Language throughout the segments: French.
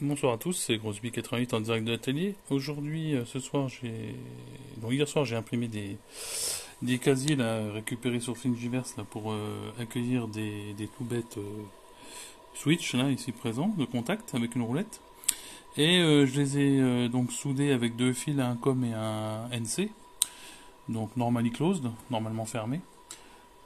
Bonsoir à tous, c'est Grossby88 en direct de l'atelier. Aujourd'hui, donc hier soir, j'ai imprimé des casiers là, récupérés sur Thingiverse là, pour accueillir des tout bêtes Switch là, ici présents, de contact avec une roulette. Et je les ai donc soudés avec deux fils, un COM et un NC, donc normally closed, normalement fermé,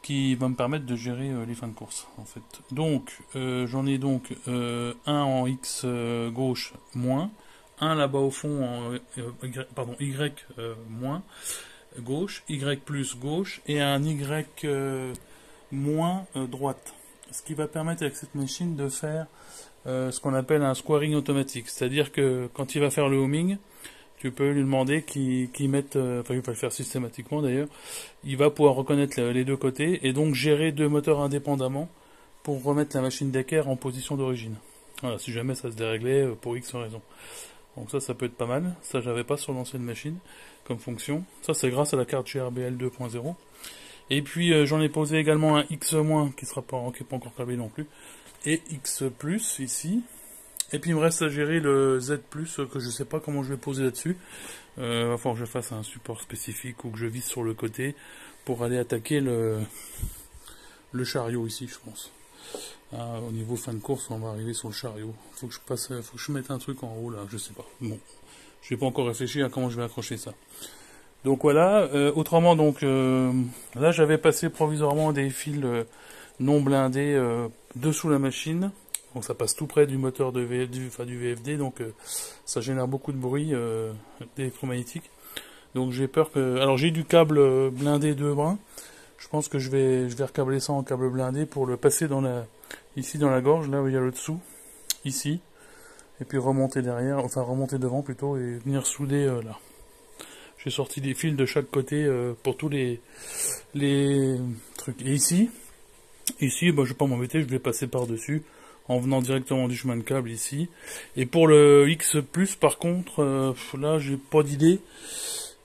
qui va me permettre de gérer les fins de course en fait. Donc j'en ai donc un en X gauche moins, un là-bas au fond en Y moins gauche, Y plus gauche et un Y moins droite. Ce qui va permettre avec cette machine de faire ce qu'on appelle un squaring automatique, c'est-à-dire que quand il va faire le homing, tu peux lui demander qu'il mette, enfin il va le faire systématiquement d'ailleurs, il va pouvoir reconnaître les deux côtés et donc gérer deux moteurs indépendamment pour remettre la machine d'équerre en position d'origine. Voilà, si jamais ça se déréglait pour X raison. Donc ça peut être pas mal, ça j'avais pas sur l'ancienne machine comme fonction. Ça c'est grâce à la carte GRBL 2.0. Et puis j'en ai posé également un X- qui sera pas, qui est pas encore câblé non plus, et X+ ici. Et puis il me reste à gérer le Z+, que je sais pas comment je vais poser là-dessus. Va falloir que je fasse un support spécifique ou que je vise sur le côté pour aller attaquer le chariot ici, je pense. Au niveau fin de course, on va arriver sur le chariot. Faut que je mette un truc en haut là, je sais pas. Bon, je n'ai pas encore réfléchi à comment je vais accrocher ça. Donc voilà, autrement donc là j'avais passé provisoirement des fils non blindés dessous la machine. Donc ça passe tout près du moteur du VFD, donc ça génère beaucoup de bruit d'électromagnétique. Donc j'ai peur que... Alors j'ai du câble blindé 2 brins. Je pense que je vais recabler ça en câble blindé pour le passer ici dans la gorge, là où il y a le dessous, ici. Et puis remonter derrière, enfin remonter devant plutôt, et venir souder là. J'ai sorti des fils de chaque côté pour tous les trucs. Et ici, bah, je vais pas m'embêter, je vais passer par-dessus en venant directement du chemin de câble ici. Et pour le X+, par contre, là, j'ai pas d'idée.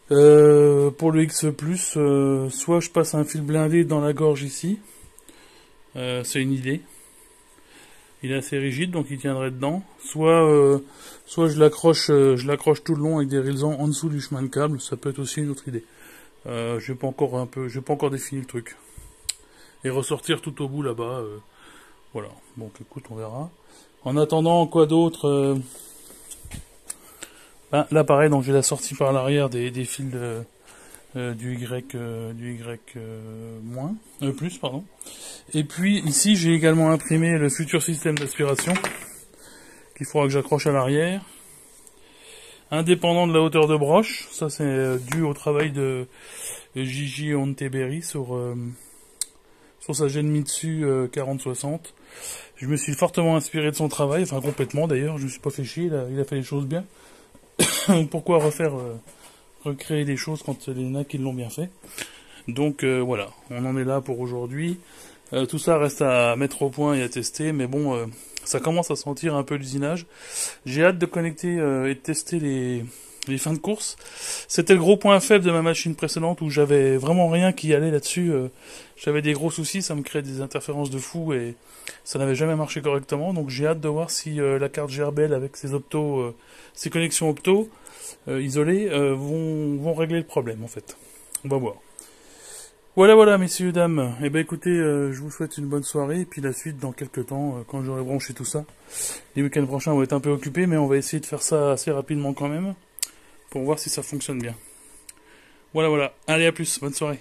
Pour le X+, soit je passe un fil blindé dans la gorge ici. C'est une idée. Il est assez rigide, donc il tiendrait dedans. Soit je l'accroche tout le long avec des raisons en dessous du chemin de câble. Ça peut être aussi une autre idée. J'ai pas encore défini le truc. Et ressortir tout au bout là-bas. Voilà, donc écoute, on verra. En attendant, quoi d'autre là pareil, donc j'ai la sortie par l'arrière des fils du Y moins, plus, pardon. Et puis ici j'ai également imprimé le futur système d'aspiration qu'il faudra que j'accroche à l'arrière. Indépendant de la hauteur de broche, ça c'est dû au travail de Gigi Onteberry sur sa Genmitsu 4060. Je me suis fortement inspiré de son travail, enfin complètement d'ailleurs, je me suis pas fait chier, il a fait les choses bien. Pourquoi recréer des choses quand il y en a qui l'ont bien fait. Donc voilà, on en est là pour aujourd'hui. Tout ça reste à mettre au point et à tester, mais bon, ça commence à sentir un peu l'usinage. J'ai hâte de connecter et de tester les fins de course. C'était le gros point faible de ma machine précédente où j'avais vraiment rien qui allait là-dessus. J'avais des gros soucis, ça me créait des interférences de fou et ça n'avait jamais marché correctement. Donc j'ai hâte de voir si la carte GRBL avec ses connexions opto isolées vont régler le problème en fait. On va voir. Voilà, messieurs, dames. Eh ben, écoutez, je vous souhaite une bonne soirée, et puis la suite dans quelques temps, quand j'aurai branché tout ça. Les week-ends prochains vont être un peu occupés, mais on va essayer de faire ça assez rapidement quand même, pour voir si ça fonctionne bien. Voilà. Allez, à plus, bonne soirée.